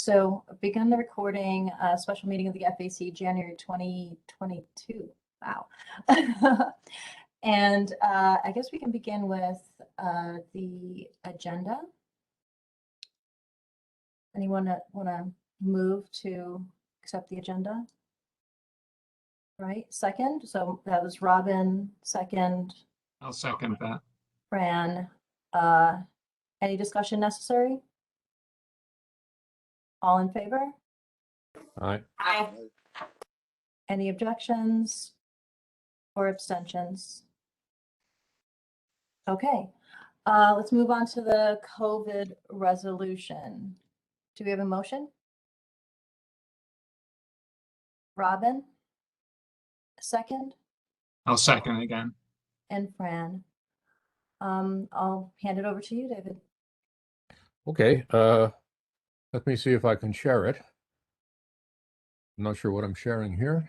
So begun the recording, special meeting of the FAC, January 2022. Wow. And I guess we can begin with the agenda. Anyone want to move to accept the agenda? Right, second. So that was Robin, second. I'll second that. Fran. Any discussion necessary? All in favor? Aye. Aye. Any objections or abstentions? Okay, let's move on to the COVID resolution. Do we have a motion? Robin? Second? I'll second again. And Fran. I'll hand it over to you, David. Okay, let me see if I can share it. I'm not sure what I'm sharing here.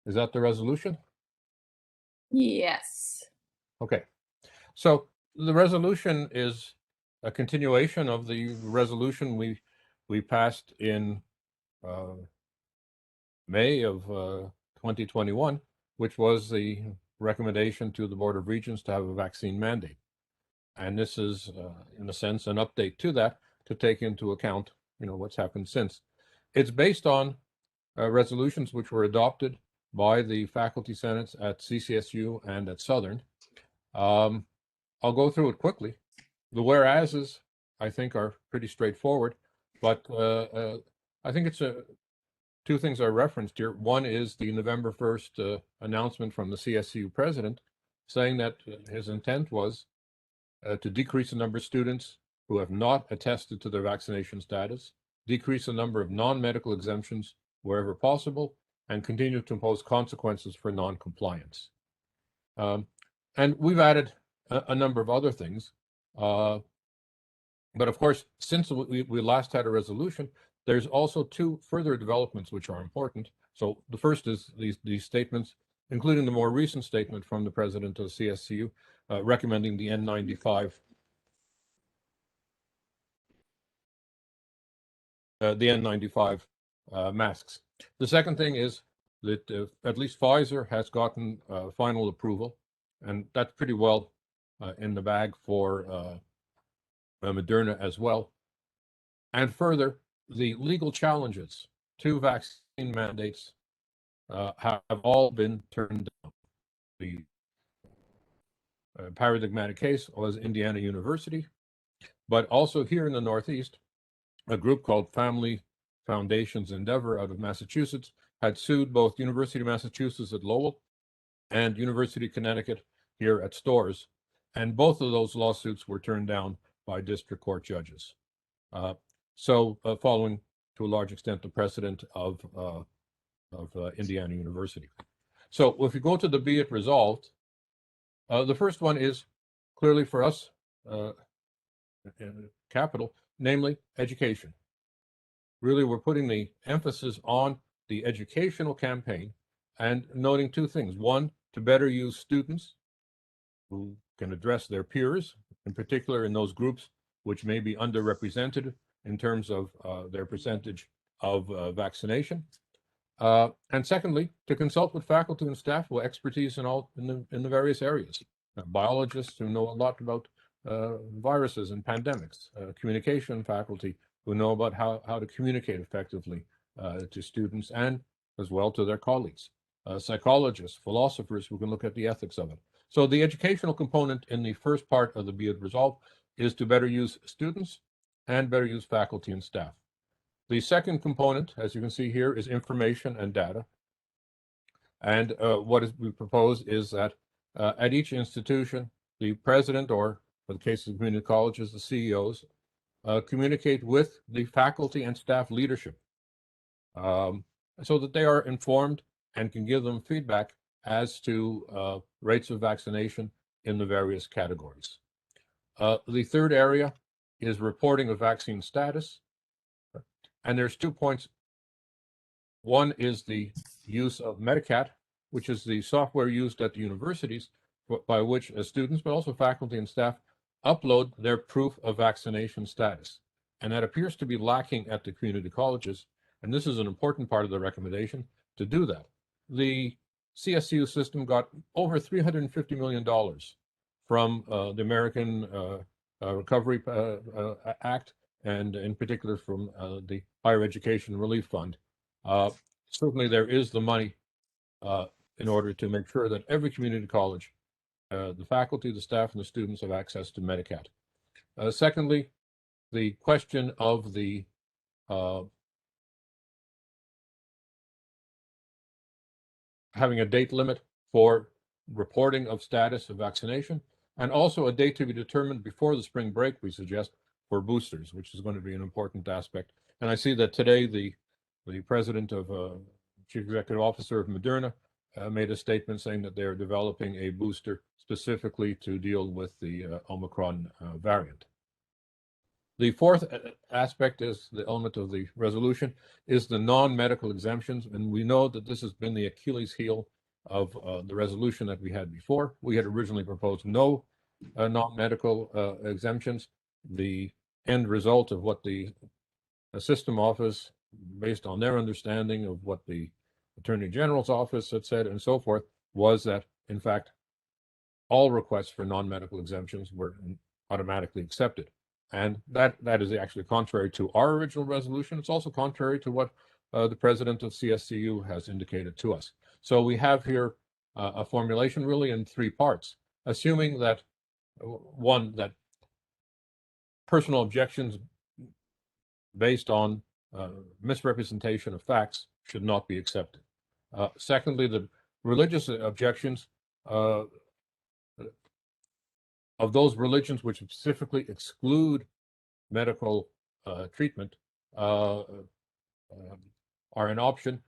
Is that the resolution? Yes. Okay, so the resolution is a continuation of the resolution we passed in May of 2021, which was the recommendation to the Board of Regents to have a vaccine mandate. And this is, in a sense, an update to that to take into account, what's happened since. It's based on resolutions which were adopted by the faculty senates at CCSU and at Southern. I'll go through it quickly. The whereases, I think, are pretty straightforward, but I think it's two things are referenced here. One is the November 1st announcement from the CSU president saying that his intent was to decrease the number of students who have not attested to their vaccination status, decrease the number of non-medical exemptions wherever possible, and continue to impose consequences for non-compliance. And we've added a number of other things. But of course, since we last had a resolution, there's also two further developments which are important. So the first is these statements, including the more recent statement from the president of the CSCU recommending the N95 masks. The second thing is that at least Pfizer has gotten final approval, and that's pretty well in the bag for Moderna as well. And further, the legal challenges to vaccine mandates have all been turned down. The paradigmatic case was Indiana University, but also here in the Northeast, a group called Family Foundations Endeavor out of Massachusetts had sued both University of Massachusetts at Lowell and University of Connecticut here at Storrs, and both of those lawsuits were turned down by district court judges. Following to a large extent the precedent of Indiana University. So if you go to the be it resolved, the first one is clearly for us, capital, namely education. Really, we're putting the emphasis on the educational campaign and noting two things. One, to better use students who can address their peers, in particular in those groups which may be underrepresented in terms of their percentage of vaccination. And secondly, to consult with faculty and staff with expertise in the various areas. Biologists who know a lot about viruses and pandemics, communication faculty who know about how to communicate effectively to students and as well to their colleagues. Psychologists, philosophers who can look at the ethics of it. So the educational component in the first part of the be it resolved is to better use students and better use faculty and staff. The second component, as you can see here, is information and data. And we propose is that at each institution, the president, or for the case of community colleges, the CEOs, communicate with the faculty and staff leadership so that they are informed and can give them feedback as to rates of vaccination in the various categories. The third area is reporting of vaccine status. And there's 2 points. One is the use of Medicat, which is the software used at the universities by which students, but also faculty and staff, upload their proof of vaccination status. And that appears to be lacking at the community colleges. And this is an important part of the recommendation to do that. The CSU system got over $350 million from the American Recovery Act, and in particular from the Higher Education Relief Fund. Certainly there is the money in order to make sure that every community college, the faculty, the staff, and the students have access to Medicat. Secondly, the question of the having a date limit for reporting of status of vaccination, and also a date to be determined before the spring break, we suggest, for boosters, which is going to be an important aspect. And I see that today the president of Chief Executive Officer of Moderna made a statement saying that they're developing a booster specifically to deal with the Omicron variant. The fourth aspect is the element of the resolution is the non-medical exemptions. And we know that this has been the Achilles heel of the resolution that we had before. We had originally proposed no non-medical exemptions. The end result of what the system office, based on their understanding of what the Attorney General's office had said and so forth, was that, in fact, all requests for non-medical exemptions were automatically accepted. And that is actually contrary to our original resolution. It's also contrary to what the president of CSCU has indicated to us. So we have here a formulation really in three parts, assuming that, one, that personal objections based on misrepresentation of facts should not be accepted. Secondly, the religious objections of those religions which specifically exclude medical treatment are an option,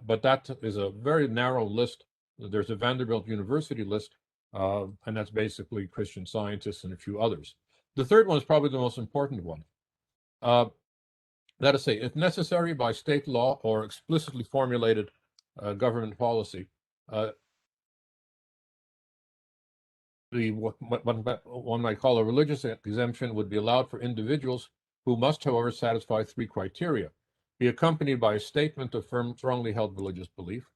but that is a very narrow list. There's a Vanderbilt University list, and that's basically Christian Scientists and a few others. The third one is probably the most important one. That is, say, if necessary by state law or explicitly formulated government policy, what one might call a religious exemption would be allowed for individuals who must, however, satisfy three criteria: be accompanied by a statement of strongly held religious belief,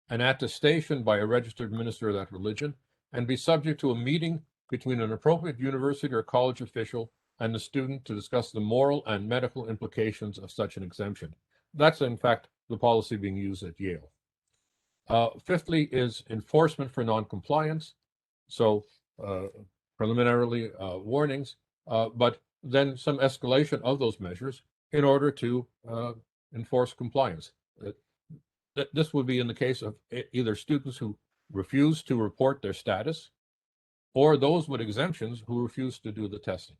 an attestation by a registered minister of that religion, and be subject to a meeting between an appropriate university or college official and the student to discuss the moral and medical implications of such an exemption. That's, in fact, the policy being used at Yale. Fifthly is enforcement for noncompliance. So preliminarily warnings, but then some escalation of those measures in order to enforce compliance. This would be in the case of either students who refuse to report their status or those with exemptions who refuse to do the testing.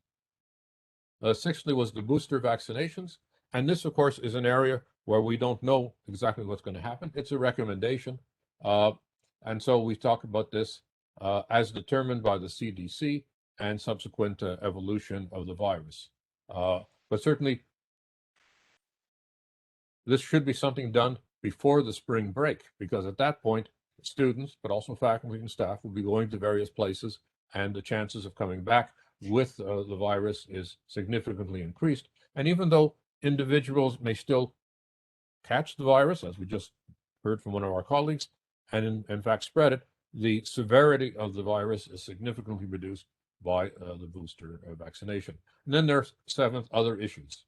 Sixthly was the booster vaccinations. And this, of course, is an area where we don't know exactly what's going to happen. It's a recommendation. And so we talk about this as determined by the CDC and subsequent evolution of the virus. But certainly, this should be something done before the spring break, because at that point, students, but also faculty and staff, will be going to various places, and the chances of coming back with the virus is significantly increased. And even though individuals may still catch the virus, as we just heard from one of our colleagues, and in fact spread it, the severity of the virus is significantly reduced by the booster vaccination. And then there's seventh, other issues.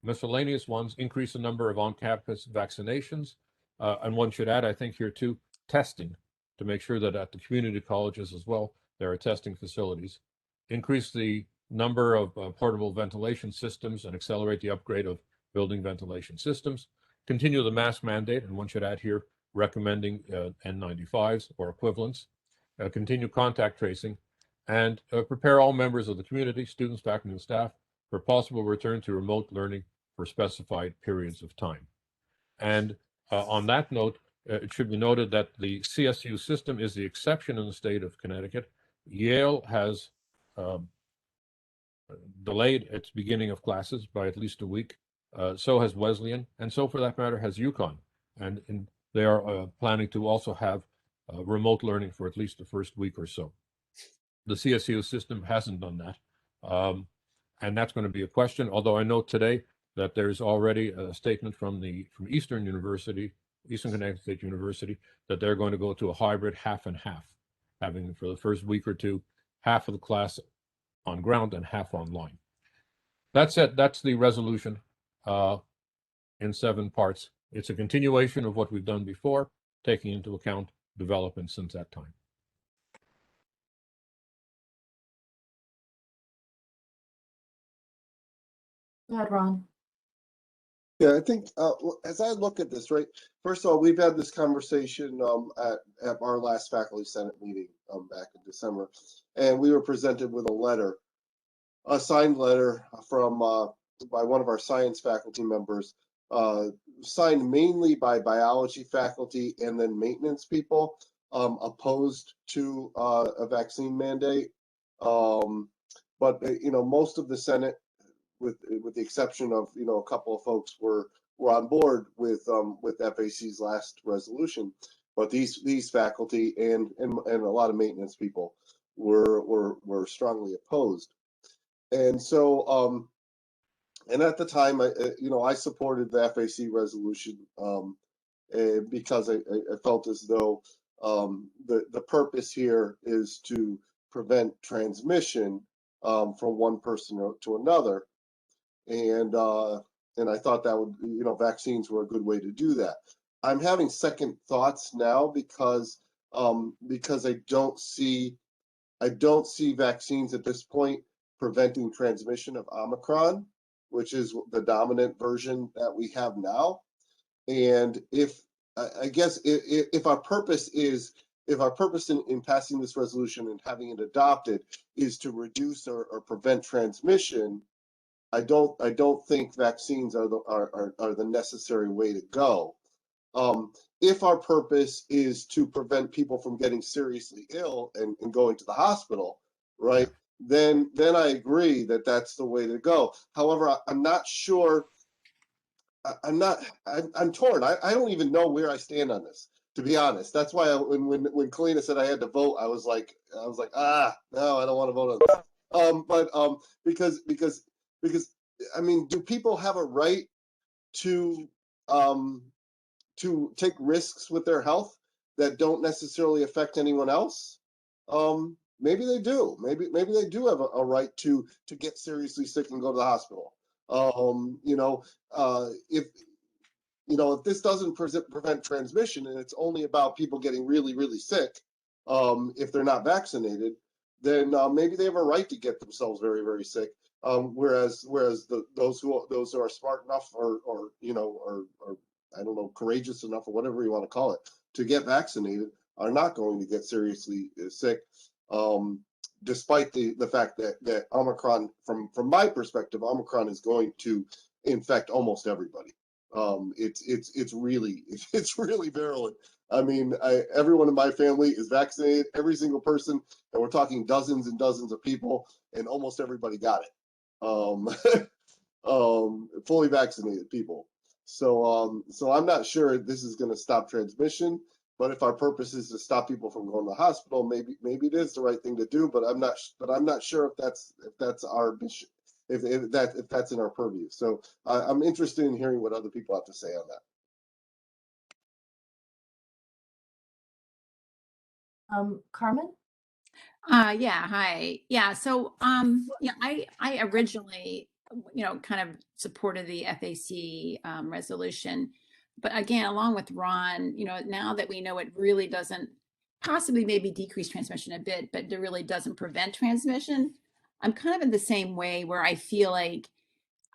Miscellaneous ones: increase the number of on-campus vaccinations. And one should add, I think here too, testing, to make sure that at the community colleges as well, there are testing facilities. Increase the number of portable ventilation systems and accelerate the upgrade of building ventilation systems. Continue the mask mandate, and one should add here, recommending N95s or equivalents. Continue contact tracing, and prepare all members of the community, students, faculty, and staff, for possible return to remote learning for specified periods of time. And on that note, it should be noted that the CSU system is the exception in the state of Connecticut. Yale has delayed its beginning of classes by at least a week. So has Wesleyan, and so for that matter has UConn. And they are planning to also have remote learning for at least the first week or so. The CSU system hasn't done that. And that's going to be a question, although I know today that there's already a statement from Eastern Connecticut State University, that they're going to go to a hybrid half and half, having for the first week or two, half of the class on ground and half online. That's it. That's the resolution in 7 parts. It's a continuation of what we've done before, taking into account developments since that time. Go ahead, Ron. Yeah, I think as I look at this, right, first of all, we've had this conversation at our last faculty senate meeting back in December, and we were presented with a signed letter from by one of our science faculty members, signed mainly by biology faculty and then maintenance people, opposed to a vaccine mandate. But most of the Senate, with the exception of a couple of folks, were on board with FAC's last resolution, but these faculty and a lot of maintenance people were strongly opposed. And so and at the time, I supported the FAC resolution because I felt as though the purpose here is to prevent transmission from one person to another. And I thought that would, vaccines were a good way to do that. I'm having second thoughts now because I don't see vaccines at this point preventing transmission of Omicron, which is the dominant version that we have now. And if our purpose in passing this resolution and having it adopted is to reduce or prevent transmission, I don't think vaccines are the necessary way to go. If our purpose is to prevent people from getting seriously ill and going to the hospital, right, then I agree that that's the way to go. However, I'm not sure. I'm torn. I don't even know where I stand on this, to be honest. That's why when Kalina said I had to vote, I was like, no, I don't want to vote on that. Because I mean, do people have a right to take risks with their health that don't necessarily affect anyone else? Maybe they do. Maybe they do have a right to get seriously sick and go to the hospital. If this doesn't prevent transmission and it's only about people getting really, really sick, if they're not vaccinated, then maybe they have a right to get themselves very, very sick. Whereas those who are smart enough or I don't know, courageous enough or whatever you want to call it to get vaccinated are not going to get seriously sick, despite the fact that Omicron, from my perspective, Omicron is going to infect almost everybody. It's really virulent. I mean, everyone in my family is vaccinated, every single person, and we're talking dozens and dozens of people, and almost everybody got it. Fully vaccinated people. So I'm not sure this is going to stop transmission. But if our purpose is to stop people from going to the hospital, maybe it is the right thing to do. But I'm not sure if that's our mission, if that's in our purview. So I'm interested in hearing what other people have to say on that. Carmen? Yeah, hi. Yeah, so I originally, kind of supported the FAC resolution. But again, along with Ron, now that we know it really doesn't, possibly maybe decrease transmission a bit, but it really doesn't prevent transmission, I'm kind of in the same way where I feel like,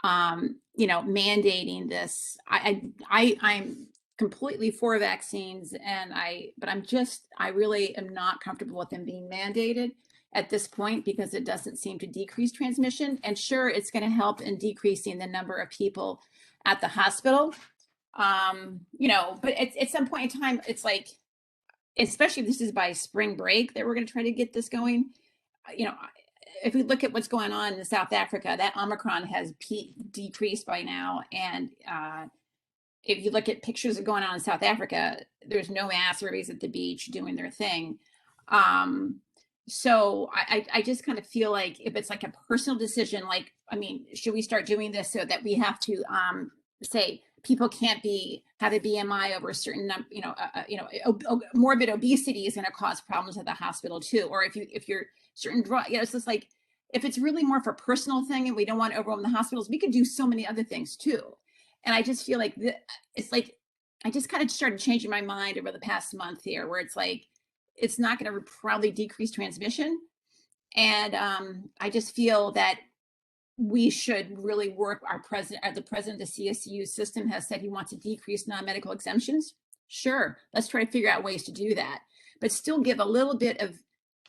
mandating this, I'm completely for vaccines, but I really am not comfortable with them being mandated at this point because it doesn't seem to decrease transmission. And sure, it's going to help in decreasing the number of people at the hospital. But at some point in time, it's like, especially if this is by spring break that we're going to try to get this going, if we look at what's going on in South Africa, that Omicron has decreased by now. And if you look at pictures of going on in South Africa, there's no mass, everybody's at the beach doing their thing. So I just kind of feel like if it's like a personal decision, like, I mean, should we start doing this so that we have to say people can't have a BMI over a certain number, morbid obesity is going to cause problems at the hospital too. Or if you're certain drug, it's just like, if it's really more of a personal thing and we don't want to overwhelm the hospitals, we could do so many other things too. And I just feel like it's like, I just kind of started changing my mind over the past month here, where it's like, it's not going to probably decrease transmission. And I just feel that we should really work. The president of the CSU system has said he wants to decrease non-medical exemptions. Sure, let's try to figure out ways to do that, but still give a little bit of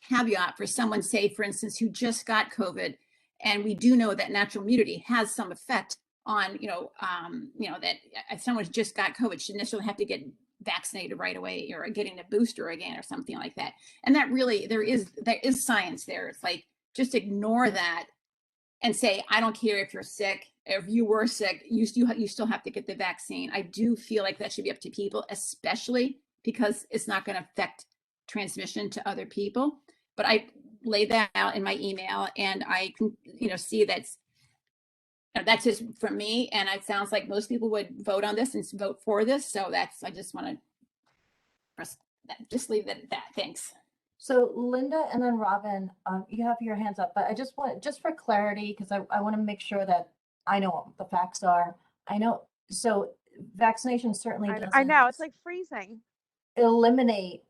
caveat for someone, say, for instance, who just got COVID. And we do know that natural immunity has some effect on, that if someone's just got COVID, shouldn't necessarily have to get vaccinated right away or getting a booster again or something like that. And that really, there is science there. It's like, just ignore that and say, I don't care if you're sick, if you were sick, you still have to get the vaccine. I do feel like that should be up to people, especially because it's not going to affect transmission to other people. But I laid that out in my email, and I can, see that's just for me. And it sounds like most people would vote on this and vote for this. So I just want to press that, just leave it at that. Thanks. So Linda and then Robin, you have your hands up, but I just for clarity, because I want to make sure that I know what the facts are. I know, so vaccination certainly doesn't. I know, it's like freezing. Eliminate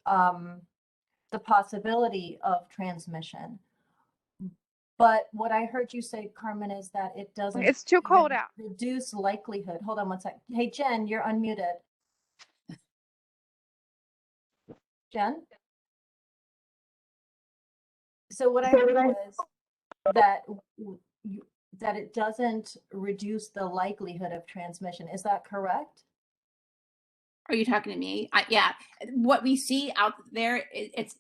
the possibility of transmission. But what I heard you say, Carmen, is that it doesn't. It's too cold out. Reduce likelihood. Hold on one sec. Hey, Jen, you're unmuted. Jen? So what I heard was that it doesn't reduce the likelihood of transmission. Is that correct? Are you talking to me? Yeah. What we see out there, it's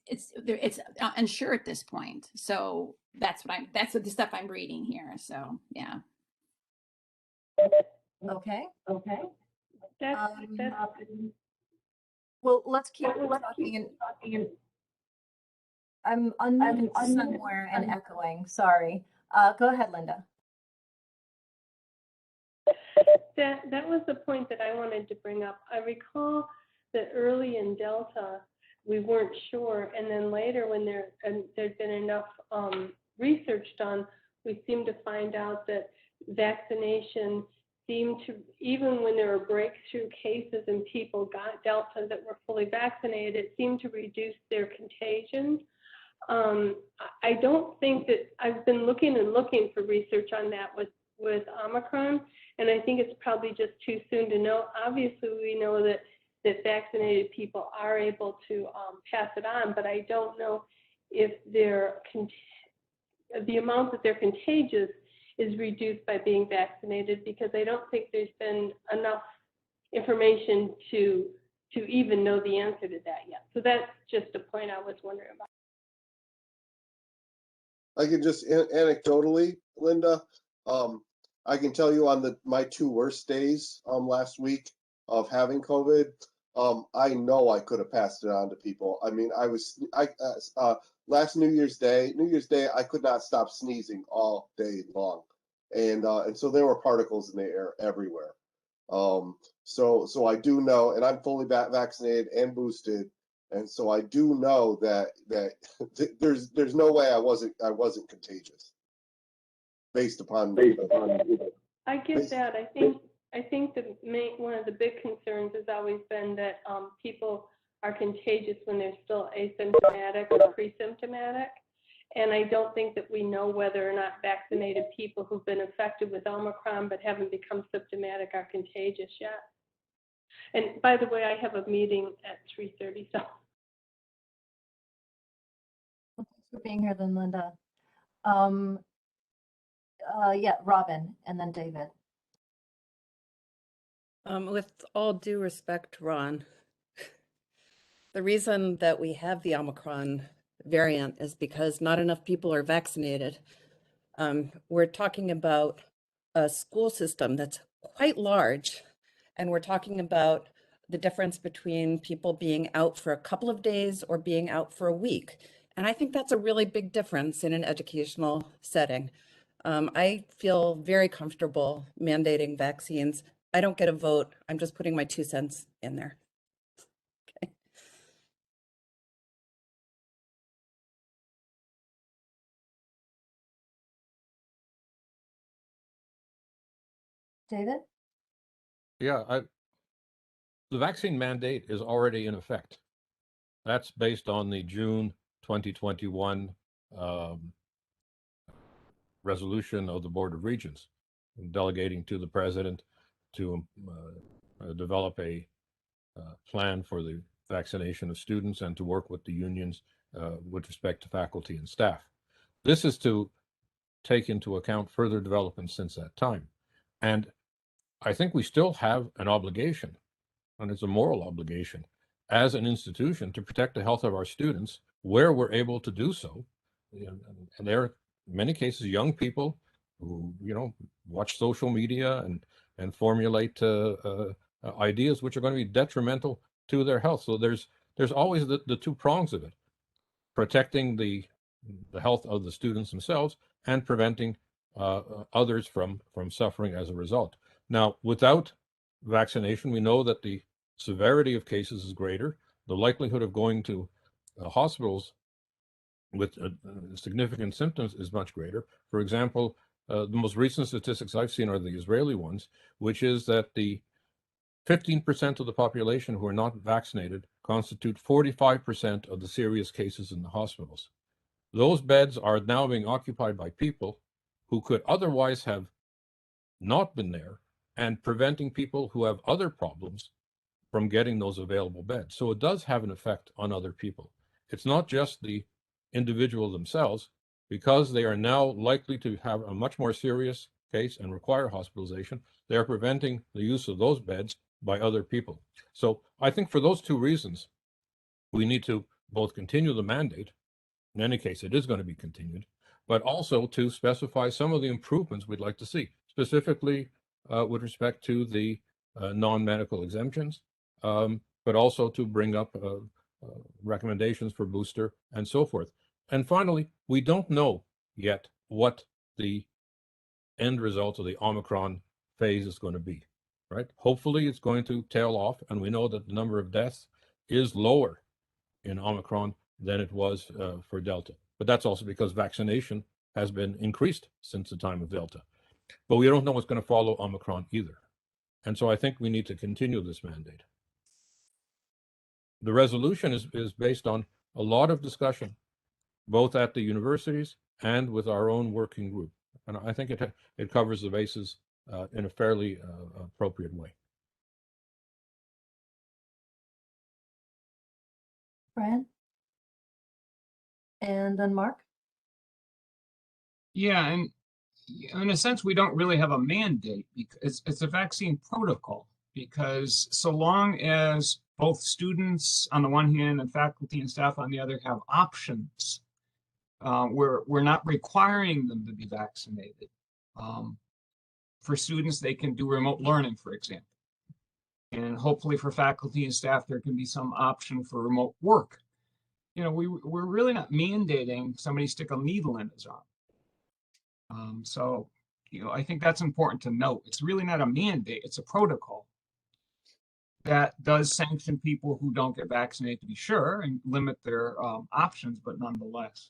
unsure at this point. So that's the stuff I'm reading here. So yeah. Okay. That's Well, let's keep talking. And I'm unmuted somewhere and echoing. Sorry. Go ahead, Linda. That was the point that I wanted to bring up. I recall that early in Delta, we weren't sure, and then later when there'd been enough research done, we seemed to find out that vaccination seemed to, even when there were breakthrough cases and people got Delta that were fully vaccinated, it seemed to reduce their contagion. I don't think that, I've been looking for research on that with Omicron, and I think it's probably just too soon to know. Obviously, we know that vaccinated people are able to pass it on, but I don't know if the amount that they're contagious is reduced by being vaccinated, because I don't think there's been enough information to even know the answer to that yet. So that's just a point I was wondering about. I can just anecdotally, Linda, I can tell you on my 2 worst days last week of having COVID, I know I could have passed it on to people. I mean, last New Year's Day, I could not stop sneezing all day long, and so there were particles in the air everywhere. So I do know, and I'm fully vaccinated and boosted, and so I do know that there's no way I wasn't contagious based upon. I get that. I think one of the big concerns has always been that people are contagious when they're still asymptomatic or pre-symptomatic. And I don't think that we know whether or not vaccinated people who've been infected with Omicron but haven't become symptomatic are contagious yet. And by the way, I have a meeting at 3:30. So. Well, thanks for being here then, Linda. Yeah, Robin, and then David. With all due respect, Ron, the reason that we have the Omicron variant is because not enough people are vaccinated. We're talking about a school system that's quite large, And we're talking about the difference between people being out for a couple of days or being out for a week. And I think that's a really big difference in an educational setting. I feel very comfortable mandating vaccines. I don't get a vote. I'm just putting my 2 cents in there. Okay. David? Yeah, the vaccine mandate is already in effect. That's based on the June 2021 resolution of the Board of Regents, delegating to the president to develop a plan for the vaccination of students and to work with the unions with respect to faculty and staff. This is to take into account further developments since that time. And I think we still have an obligation, and it's a moral obligation, as an institution to protect the health of our students where we're able to do so. And there are in many cases young people who, watch social media and formulate ideas which are going to be detrimental to their health. So there's always the two prongs of it: protecting the health of the students themselves and preventing others from suffering as a result. Now, without vaccination, we know that the severity of cases is greater. The likelihood of going to hospitals with significant symptoms is much greater. For example, the most recent statistics I've seen are the Israeli ones, which is that the 15% of the population who are not vaccinated constitute 45% of the serious cases in the hospitals. Those beds are now being occupied by people who could otherwise have not been there, and preventing people who have other problems from getting those available beds. So it does have an effect on other people. It's not just the individual themselves, because they are now likely to have a much more serious case and require hospitalization. They are preventing the use of those beds by other people. So I think for those two reasons, we need to both continue the mandate. In any case, it is going to be continued, but also to specify some of the improvements we'd like to see, specifically with respect to the non-medical exemptions, but also to bring up recommendations for booster and so forth. And finally, we don't know yet what the end result of the Omicron phase is going to be, right? Hopefully it's going to tail off, and we know that the number of deaths is lower in Omicron than it was for Delta. But that's also because vaccination has been increased since the time of Delta. But we don't know what's going to follow Omicron either. And so I think we need to continue this mandate. The resolution is based on a lot of discussion, both at the universities and with our own working group. And I think it covers the bases in a fairly appropriate way. Fran? And then Mark? Yeah, and in a sense, we don't really have a mandate because it's a vaccine protocol. Because so long as both students on the one hand and faculty and staff on the other have options, we're not requiring them to be vaccinated. For students, they can do remote learning, for example. And hopefully for faculty and staff, there can be some option for remote work. We're really not mandating somebody stick a needle in his arm. So, I think that's important to note. It's really not a mandate, it's a protocol that does sanction people who don't get vaccinated, to be sure, and limit their options, but nonetheless.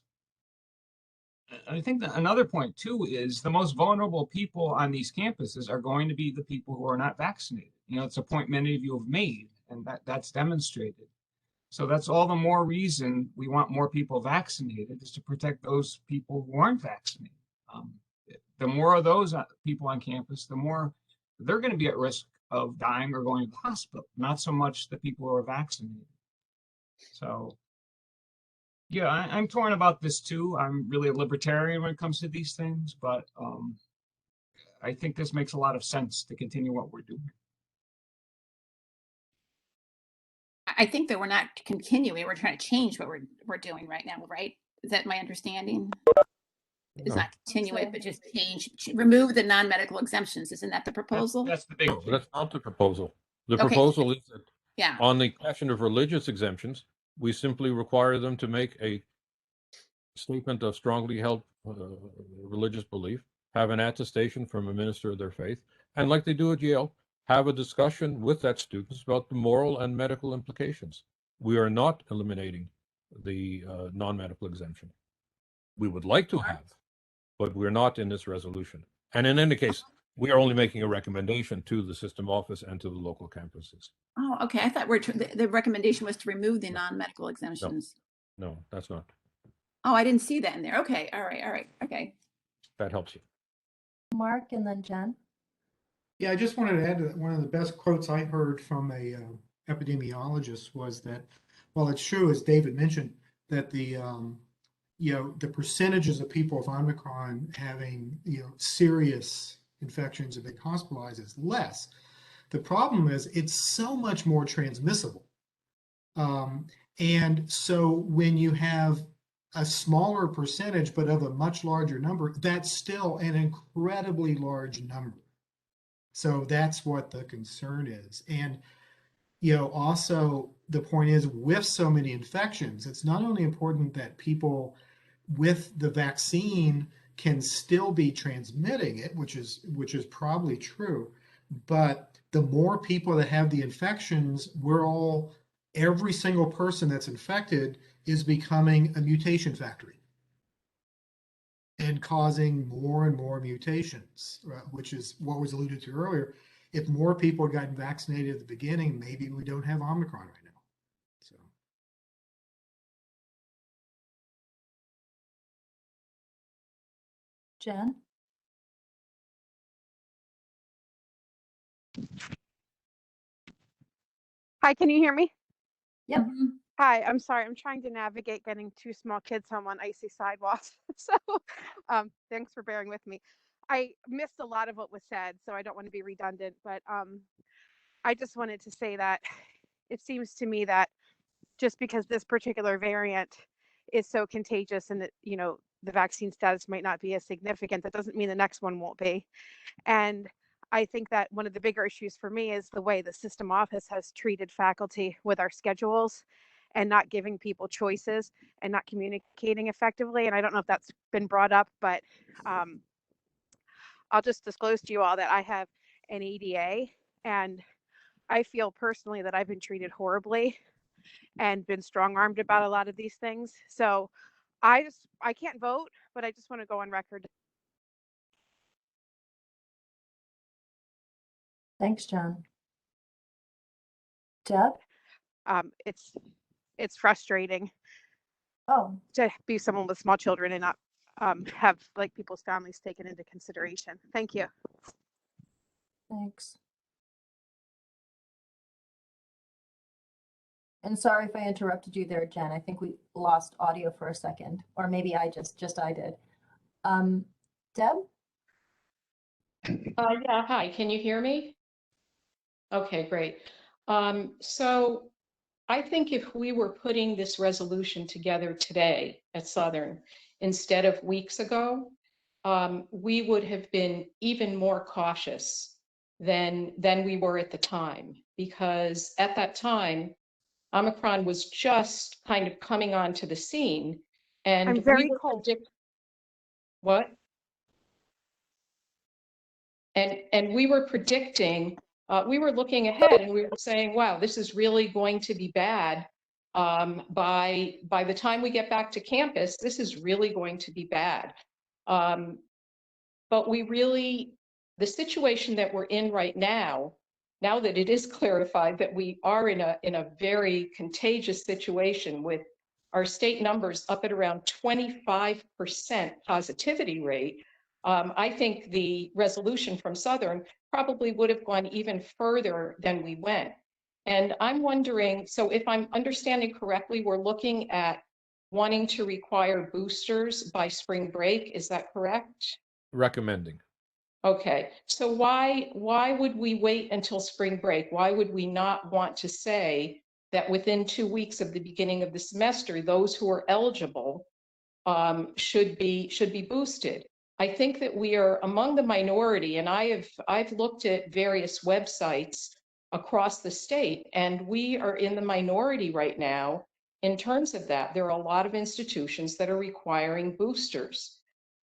I think that another point too is the most vulnerable people on these campuses are going to be the people who are not vaccinated. It's a point many of you have made, and that's demonstrated. So that's all the more reason we want more people vaccinated, is to protect those people who aren't vaccinated. The more of those people on campus, the more they're going to be at risk of dying or going to the hospital, not so much the people who are vaccinated. So, yeah, I'm torn about this too. I'm really a libertarian when it comes to these things, but I think this makes a lot of sense to continue what we're doing. I think that we're not continuing. We're trying to change what we're doing right now, right? Is that my understanding? is No. not continue it, Okay. but just remove the non-medical exemptions. Isn't that the That's, proposal? that's the big No, key. that's not the proposal. The Okay. proposal is that Yeah. on the question of religious exemptions, we simply require them to make a statement of strongly held religious belief, have an attestation from a minister of their faith, and like they do at Yale, have a discussion with that students about the moral and medical implications. We are not eliminating the non-medical exemption. We would like to have, but we're not in this resolution. And in any case, we are only making a recommendation to the system office and to the local campuses. Oh, okay. I thought the recommendation was to remove the non-medical exemptions. No, that's not. Oh, I didn't see that in there. Okay. All right. All right. Okay. That helps you. Mark and then Jen. Yeah, I just wanted to add that one of the best quotes I heard from a epidemiologist was that, well, it's true, as David mentioned, that the the percentages of people with Omicron having serious infections and being hospitalized is less. The problem is it's so much more transmissible, and so when you have a smaller percentage but of a much larger number, that's still an incredibly large number. So that's what the concern is. And, also the point is with so many infections, it's not only important that people with the vaccine can still be transmitting it, which is probably true, but the more people that have the infections, every single person that's infected is becoming a mutation factory and causing more and more mutations, which is what was alluded to earlier. If more people had gotten vaccinated at the beginning, maybe we don't have Omicron right now. So. Jen. Hi, can you hear me? Yep. Mhm. Hi, I'm sorry. I'm trying to navigate getting two small kids home on icy sidewalks. So thanks for bearing with me. I missed a lot of what was said, so I don't want to be redundant, but I just wanted to say that it seems to me that just because this particular variant is so contagious and that, the vaccine status might not be as significant, that doesn't mean the next one won't be. And I think that one of the bigger issues for me is the way the system office has treated faculty with our schedules and not giving people choices and not communicating effectively. And I don't know if that's been brought up, but I'll just disclose to you all that I have an EDA, and I feel personally that I've been treated horribly and been strong-armed about a lot of these things. So I can't vote, but I just want to go on record. Thanks, Jen. Deb. It's frustrating Oh, to be someone with small children and not have like people's families taken into consideration. Thank you. thanks. And sorry if I interrupted you there, Jen. I think we lost audio for a second, or maybe I did. Deb? Yeah, hi, can you hear me? Okay, great. So I think if we were putting this resolution together today at Southern instead of weeks ago, we would have been even more cautious than we were at the time, because at that time, Omicron was just kind of coming onto the scene, and I'm very we were cold. What? And we were predicting, we were looking ahead and we were saying, wow, this is really going to be bad. By the time we get back to campus, this is really going to be bad. But the situation that we're in right now that it is clarified that we are in a very contagious situation with our state numbers up at around 25% positivity rate, I think the resolution from Southern probably would have gone even further than we went. And I'm wondering, so if I'm understanding correctly, we're looking at wanting to require boosters by spring break. Is that correct? Recommending. Okay, so why would we wait until spring break? Why would we not want to say that within 2 weeks of the beginning of the semester, those who are eligible should be boosted. I think that we are among the minority, and I've looked at various websites across the state, and we are in the minority right now in terms of that. There are a lot of institutions that are requiring boosters.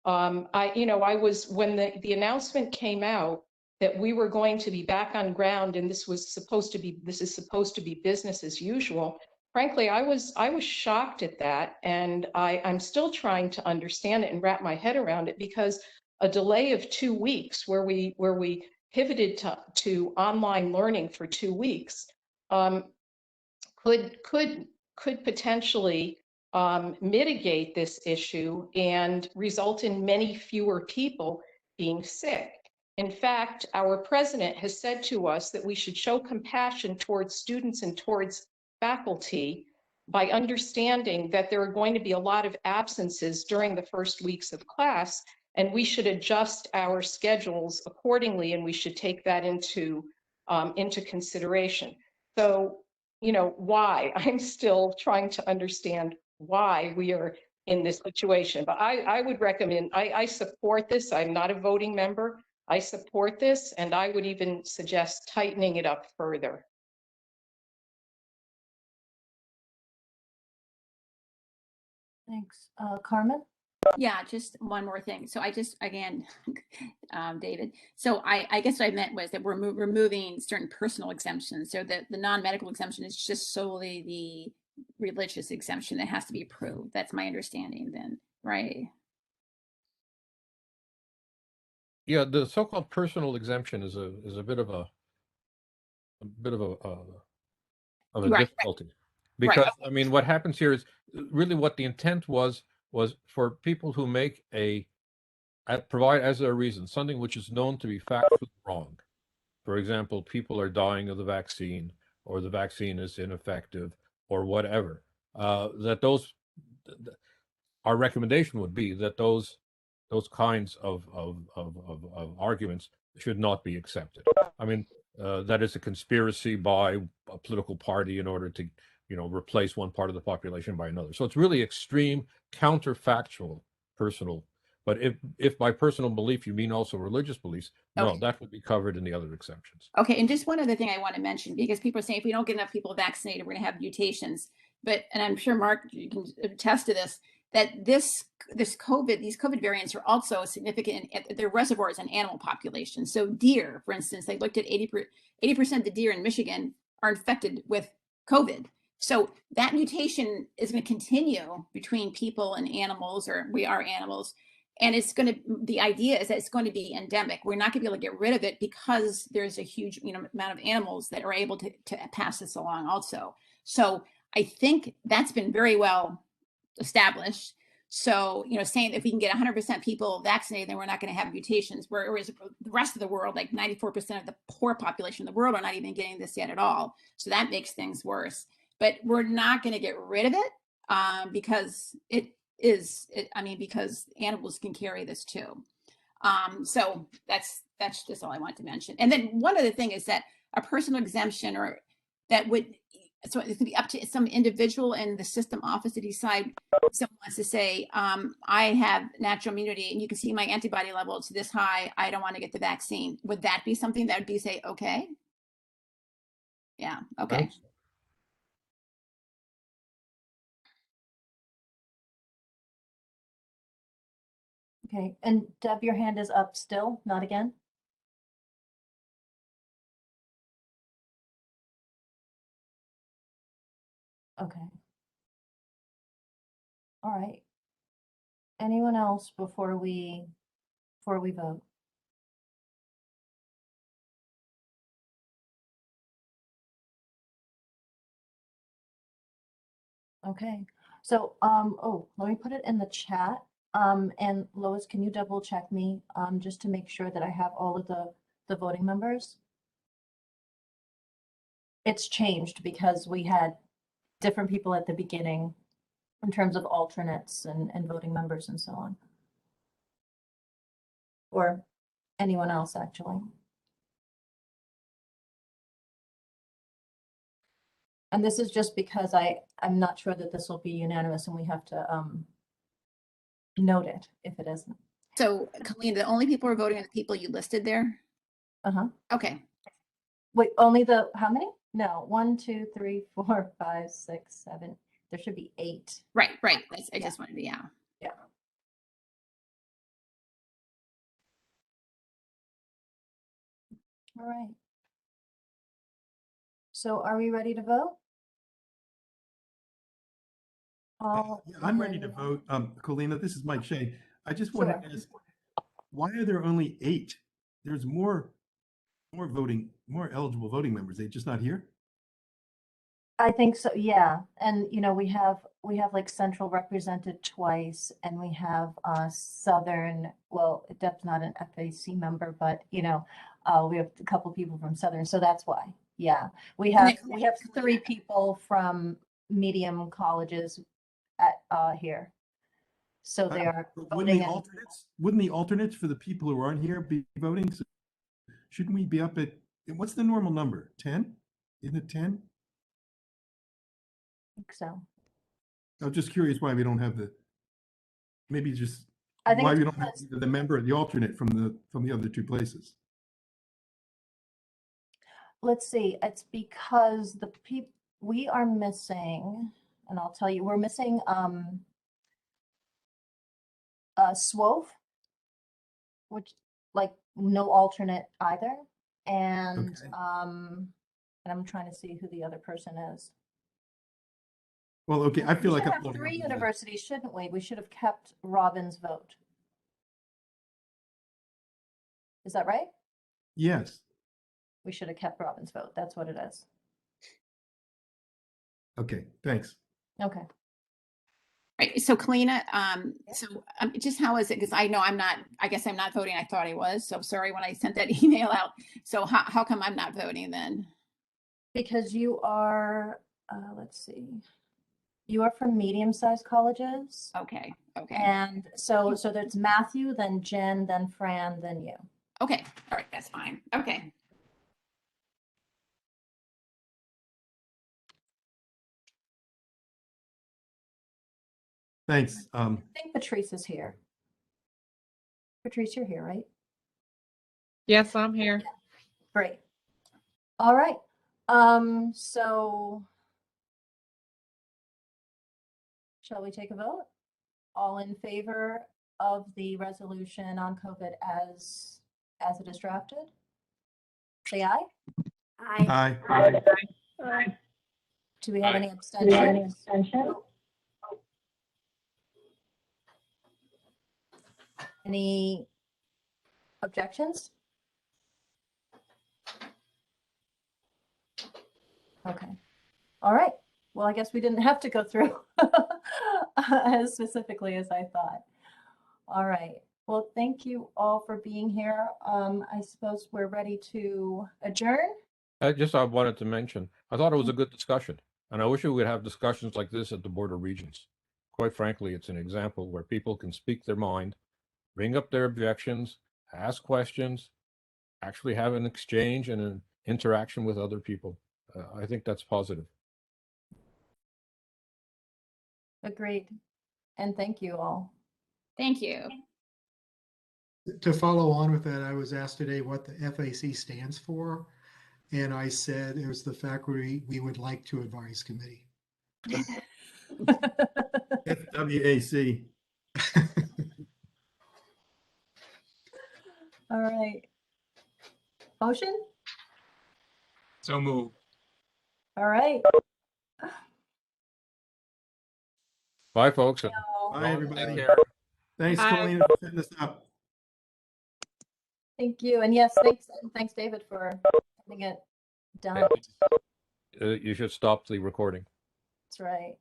When the announcement came out that we were going to be back on ground and this is supposed to be business as usual, frankly, I was shocked at that, and I'm still trying to understand it and wrap my head around it, because a delay of 2 weeks where we pivoted to online learning for 2 weeks could potentially mitigate this issue and result in many fewer people being sick. In fact, our president has said to us that we should show compassion towards students and towards faculty by understanding that there are going to be a lot of absences during the first weeks of class, and we should adjust our schedules accordingly, and we should take that into consideration. So, why? I'm still trying to understand why we are in this situation. But I would recommend, I support this. I'm not a voting member. I support this, and I would even suggest tightening it up further. Thanks. Carmen? Yeah, just one more thing. So again, David, so I guess what I meant was that we're removing certain personal exemptions. So that the non-medical exemption is just solely the religious exemption that has to be approved. That's my understanding then, right? Yeah, the so-called personal exemption is a bit of a Right. difficulty, because I mean, what happens here is really what the intent was for people who make provide as their reason something which is known to be factually wrong. For example, people are dying of the vaccine, or the vaccine is ineffective, or whatever. Our recommendation would be that those kinds of arguments should not be accepted. I mean, that is a conspiracy by a political party in order to, replace one part of the population by another. So it's really extreme, counterfactual, personal. But if by personal belief you mean also religious beliefs, no, Okay. that would be covered in the other exceptions. Okay, and just one other thing I want to mention, because people are saying if we don't get enough people vaccinated, we're going to have mutations. And I'm sure Mark, you can attest to this, that these COVID variants are also significant. They're reservoirs in animal populations. So deer, for instance, they looked at 80% of the deer in Michigan are infected with COVID. So that mutation is going to continue between people and animals, or we are animals. And the idea is that it's going to be endemic. We're not going to be able to get rid of it because there's a huge amount of animals that are able to pass this along also. So I think that's been very well established. So, saying if we can get 100% people vaccinated, then we're not going to have mutations. Whereas the rest of the world, like 94% of the poor population in the world, are not even getting this yet at all. So that makes things worse. But we're not going to get rid of it because because animals can carry this too. So that's just all I want to mention. And then one other thing is that a personal exemption, or that would, so it could be up to some individual in the system office to decide. Someone wants to say, I have natural immunity and you can see my antibody level to this high, I don't want to get the vaccine. Would that be something that would be say, okay? Yeah, okay. Thanks. Okay, and Deb, your hand is up still, not again? Okay. All right. Anyone else before we vote? Okay, so, let me put it in the chat. And Lois, can you double check me, just to make sure that I have all of the voting members? It's changed because we had different people at the beginning in terms of alternates and voting members and so on. Or anyone else, actually. And this is just because I'm not sure that this will be unanimous and we have to noted if it isn't. So Colleen, the only people who are voting are the people you listed there? Uh-huh. Okay. Wait, only the, how many? No, 1, 2, 3, 4, 5, 6, 7. There should be 8. Right. That's, I Yeah. just wanted to, yeah. Yeah. All right. So are we ready to vote? All Yeah, I'm ready in- to vote. Colina, this is Mike Shea. I just want Sure. to ask, why are there only 8? There's more eligible voting members. They just not here? I think so, yeah. And you know, we have like Central represented twice, and we have Southern, well, Deb's not an FAC member, but you know, we have a couple people from Southern, so that's why. Yeah. We have 3 people from medium colleges at here. So they are Wouldn't voting the in. alternates for the people who aren't here be voting? So shouldn't we be up at, what's the normal number? 10? Isn't it 10? I think so. I'm just curious why we don't have maybe just I think why it's we don't have because- either the member or the alternate from the other 2 places. Let's see, it's because the people, we are missing, and I'll tell you, we're missing SWOF, which like no alternate either. And Okay. and I'm trying to see who the other person is. Well, okay, I feel We like should I'm have holding 3 on to the- universities, shouldn't we? We should have kept Robin's vote. Is that right? Yes. We should have kept Robin's vote. That's what it is. Okay, thanks. Okay. Right. So Kalina, just how is it? Because I know I guess I'm not voting. I thought I was. So sorry when I sent that email out. So how come I'm not voting then? Because you are, let's see, you are from medium-sized colleges. Okay. And so there's Matthew, then Jen, then Fran, then you. Okay. All right. That's fine. Okay. Thanks. I think Patrice is here. Patrice, you're here, right? Yes, I'm here. Great. All right. So shall we take a vote? All in favor of the resolution on COVID as it is drafted? Say aye. Aye. Do we have Aye. any abstentions? Any objections? Okay. All right. Well, I guess we didn't have to go through as specifically as I thought. All right. Well, thank you all for being here. I suppose we're ready to adjourn. I wanted to mention, I thought it was a good discussion, and I wish we would have discussions like this at the Board of Regents. Quite frankly, it's an example where people can speak their mind, bring up their objections, ask questions, actually have an exchange and an interaction with other people. I think that's positive. Agreed. And thank you all. Thank you. To follow on with that, I was asked today what the FAC stands for. And I said it was the Faculty We Would Like to Advise Committee. FWAC. All right. Motion? So move. All right. Bye, folks. and Bye, take everybody. care. Thanks, Bye. Colleen, for setting this up. Thank you. And yes, thanks, David, for getting it done. You should stop the recording. That's right.